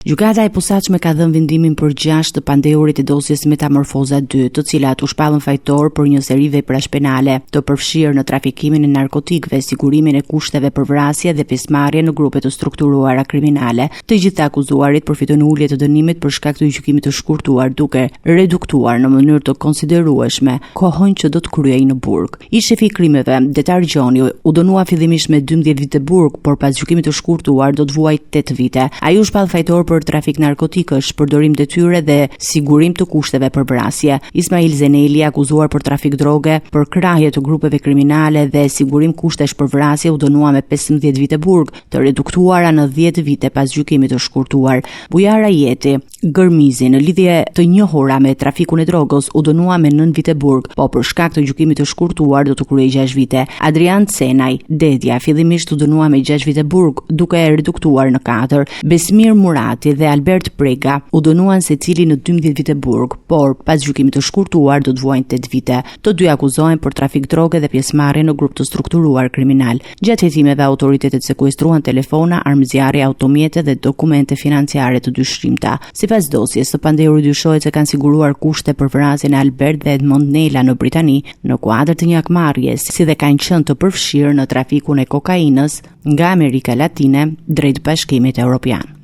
Gjykata e posaçme ka dhënë vendimin për 6 të pandeurit e dosjes Metamorfoza 2, të cilat u shpallën fajtor për një seri veprash penale, të përfshirë në trafikimin e narkotikëve, sigurimin e kushteve për vrasje dhe pjesëmarrje në grupe të strukturuara kriminale. Të gjithë akuzuarit përfitojnë ulje të dënimit për shkak të gjykimit të shkurtuar, duke reduktuar në mënyrë të konsiderueshme kohën që do të kryej në burg. I shefi i krimeve, Detar Gjoni, u dënua fillimisht me 12 vite burg, por pas gjykimit të shkurtuar do të vuajë 8 vite. Ai u shpall fajtor për trafik narkotikësh, përdorim detyre dhe sigurim të kushteve për vrasje. Ismail Zeneli, akuzuar për trafik droge, për krahje të grupeve kriminale dhe sigurim kushtesh për vrasje, u dënua me 15 vite burg, të reduktuara në 10 vite pas gjykimit të shkurtuar. Bujara Jeti Gërmizi, në lidhje të njohura me trafikun e drogës, u dënua me 9 vite burg, po për shkak të gjykimit të shkurtuar do të kryej 6 vite. Adrian Cenaj Dedja fillimisht u dënua me 6 vite burg, duke e reduktuar në 4. Besmir Murati dhe Albert Prega u dënuan secili në 12 vite burg, por pas gjykimit të shkurtuar do të vuajnë 8 vite. Të dy akuzohen për trafik droge dhe pjesëmarrje në grup të strukturuar kriminal. Gjatë hetimeve autoritetet sekuestruan telefona, armëzjarje, automjete dhe dokumente financiare të dyshimta. Sipas dosjes, së pandehuri dyshohet se kanë siguruar kushte për vrasjen e Albert dhe Edmond Nela në Britani në kuadër të një akmarrjes, si dhe kanë qenë të përfshirë në trafikun e kokainës nga Amerika Latine drejt Bashkimit Evropian.